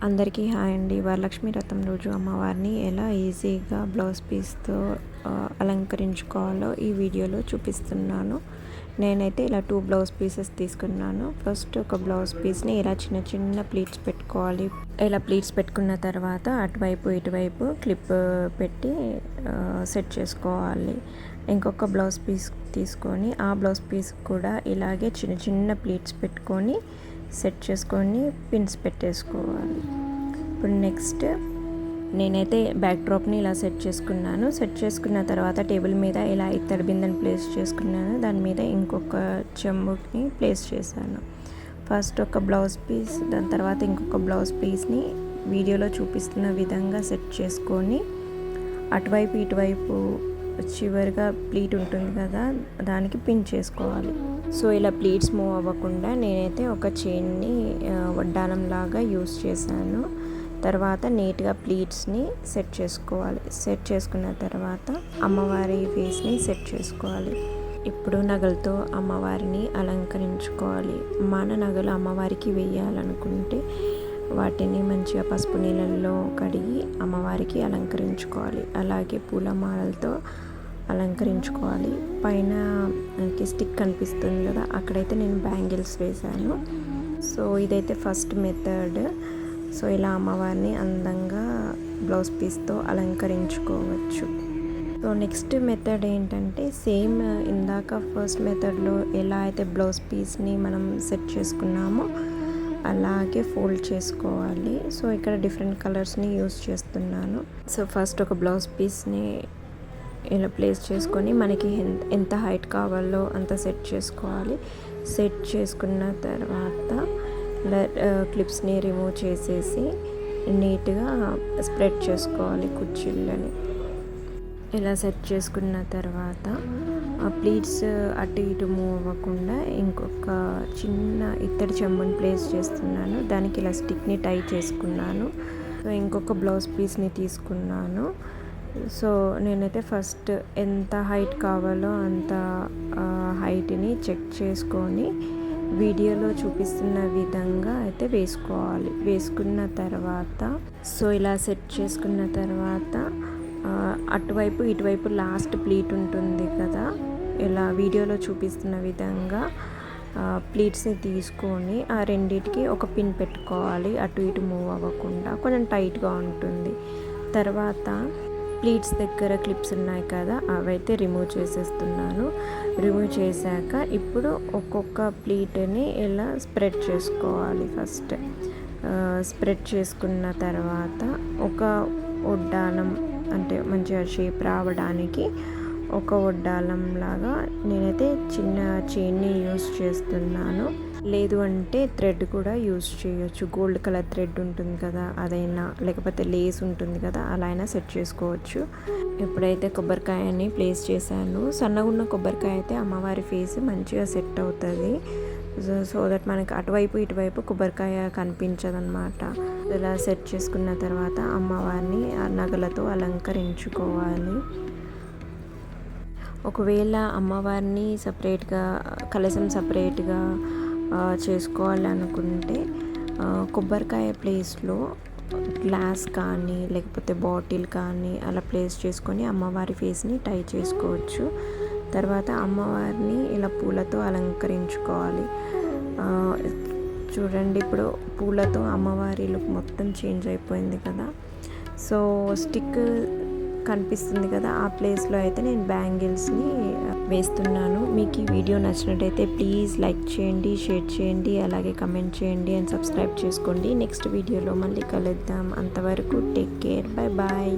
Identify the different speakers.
Speaker 1: అందరికీ హాయ్ అండి. వరలక్ష్మి వ్రతం రోజు అమ్మవారిని ఎలా ఈజీగా బ్లౌజ్ పీస్తో అలంకరించుకోవాలో ఈ వీడియోలో చూపిస్తున్నాను. నేనైతే ఇలా 2 బ్లౌజ్ పీసెస్ తీసుకున్నాను. ఫస్ట్ ఒక బ్లౌజ్ పీస్ని ఇలా చిన్న చిన్న ప్లీట్స్ పెట్టుకోవాలి. ఇలా ప్లీట్స్ పెట్టుకున్న తర్వాత అటువైపు ఇటువైపు క్లిప్ పెట్టి సెట్ చేసుకోవాలి. ఇంకొక బ్లౌజ్ పీస్ తీసుకొని ఆ బ్లౌజ్ పీస్ కూడా ఇలాగే చిన్న చిన్న ప్లీట్స్ పెట్టుకొని సెట్ చేసుకొని పిన్స్ పెట్టేసుకోవాలి. ఇప్పుడు నెక్స్ట్ నేనైతే బ్యాక్ డ్రాప్ని ఇలా సెట్ చేసుకున్నాను. సెట్ చేసుకున్న తర్వాత టేబుల్ మీద ఇలా ఇత్తడి బిందెని ప్లేస్ చేసుకున్నాను. దాని మీద ఇంకొక చెంబుని ప్లేస్ చేశాను. ఫస్ట్ ఒక బ్లౌజ్ పీస్, దాని తర్వాత ఇంకొక బ్లౌజ్ పీస్ని వీడియోలో చూపిస్తున్న విధంగా సెట్ చేసుకొని అటువైపు ఇటువైపు చివరిగా ప్లీట్ ఉంటుంది కదా, దానికి పిన్ చేసుకోవాలి. సో ఇలా ప్లీట్స్ మూవ్ అవ్వకుండా నేనైతే ఒక చైన్ని వడ్డానం లాగా యూస్ చేశాను. తర్వాత నీట్గా ప్లీట్స్ని సెట్ చేసుకోవాలి. సెట్ చేసుకున్న తర్వాత అమ్మవారి ఫేస్ని సెట్ చేసుకోవాలి. ఇప్పుడు నగలతో అమ్మవారిని అలంకరించుకోవాలి. మన నగలు అమ్మవారికి వేయాలనుకుంటే వాటిని మంచిగా పసుపు నీళ్ళల్లో కడిగి అమ్మవారికి అలంకరించుకోవాలి. అలాగే పూలమాలలతో అలంకరించుకోవాలి. పైన స్టిక్ కనిపిస్తుంది కదా, అక్కడైతే నేను బ్యాంగిల్స్ వేశాను. సో ఇదైతే ఫస్ట్ మెథడ్. సో ఇలా అమ్మవారిని అందంగా బ్లౌజ్ పీస్తో అలంకరించుకోవచ్చు. సో నెక్స్ట్ మెథడ్ ఏంటంటే సేమ్ ఇందాక ఫస్ట్ మెథడ్లో ఎలా అయితే బ్లౌజ్ పీస్ని మనం సెట్ చేసుకున్నామో అలాగే ఫోల్డ్ చేసుకోవాలి. సో ఇక్కడ డిఫరెంట్ కలర్స్ని యూస్ చేస్తున్నాను. సో ఫస్ట్ ఒక బ్లౌజ్ పీస్ని ఇలా ప్లేస్ చేసుకొని మనకి ఎంత హైట్ కావాలో అంత సెట్ చేసుకోవాలి. సెట్ చేసుకున్న తర్వాత క్లిప్స్ని రిమూవ్ చేసేసి నీట్గా స్ప్రెడ్ చేసుకోవాలి కుర్చీలని. ఇలా సెట్ చేసుకున్న తర్వాత ఆ ప్లీట్స్ అటు ఇటు మూవ్ అవ్వకుండా ఇంకొక చిన్న ఇత్తడి చెంబుని ప్లేస్ చేస్తున్నాను. దానికి ఇలా స్టిక్ని టై చేసుకున్నాను. సో ఇంకొక బ్లౌజ్ పీస్ని తీసుకున్నాను. సో నేనైతే ఫస్ట్ ఎంత హైట్ కావాలో అంత హైట్ని చెక్ చేసుకొని వీడియోలో చూపిస్తున్న విధంగా అయితే వేసుకోవాలి. వేసుకున్న తర్వాత సో ఇలా సెట్ చేసుకున్న తర్వాత అటువైపు ఇటువైపు లాస్ట్ ప్లీట్ ఉంటుంది కదా, ఇలా వీడియోలో చూపిస్తున్న విధంగా ప్లీట్స్ని తీసుకొని ఆ రెండిటికి ఒక పిన్ పెట్టుకోవాలి. అటు ఇటు మూవ్ అవ్వకుండా కొంచెం టైట్గా ఉంటుంది. తర్వాత ప్లీట్స్ దగ్గర క్లిప్స్ ఉన్నాయి కదా, అవైతే రిమూవ్ చేసేస్తున్నాను. రిమూవ్ చేశాక ఇప్పుడు ఒక్కొక్క ప్లీట్ని ఇలా స్ప్రెడ్ చేసుకోవాలి. ఫస్ట్ స్ప్రెడ్ చేసుకున్న తర్వాత ఒక వడ్డానం, అంటే మంచిగా షేప్ రావడానికి ఒక వడ్డాలం లాగా నేనైతే చిన్న చైన్ని యూస్ చేస్తున్నాను. లేదు అంటే థ్రెడ్ కూడా యూస్ చేయొచ్చు. గోల్డ్ కలర్ థ్రెడ్ ఉంటుంది కదా, అదైనా లేకపోతే లేస్ ఉంటుంది కదా, అలా అయినా సెట్ చేసుకోవచ్చు. ఎప్పుడైతే కొబ్బరికాయని ప్లేస్ చేశాను, సన్నగా ఉన్న కొబ్బరికాయ అయితే అమ్మవారి ఫేస్ మంచిగా సెట్ అవుతుంది. సో దట్ మనకి అటువైపు ఇటువైపు కొబ్బరికాయ కనిపించదన్నమాట. ఇలా సెట్ చేసుకున్న తర్వాత అమ్మవారిని నగలతో అలంకరించుకోవాలి. ఒకవేళ అమ్మవారిని సపరేట్గా కలశం సపరేట్గా చేసుకోవాలనుకుంటే కొబ్బరికాయ ప్లేస్లో గ్లాస్ కానీ లేకపోతే బాటిల్ కానీ అలా ప్లేస్ చేసుకొని అమ్మవారి ఫేస్ని టై చేసుకోవచ్చు. తర్వాత అమ్మవారిని ఇలా పూలతో అలంకరించుకోవాలి. చూడండి, ఇప్పుడు పూలతో అమ్మవారి లుక్ మొత్తం చేంజ్ అయిపోయింది కదా. సో స్టిక్ కనిపిస్తుంది కదా, ఆ ప్లేస్లో అయితే నేను బ్యాంగిల్స్ని వేస్తున్నాను. మీకు ఈ వీడియో నచ్చినట్టయితే ప్లీజ్ లైక్ చేయండి, షేర్ చేయండి, అలాగే కమెంట్ చేయండి అండ్ సబ్స్క్రైబ్ చేసుకోండి. నెక్స్ట్ వీడియోలో మళ్ళీ కలుద్దాం. అంతవరకు టేక్ కేర్, బై బాయ్.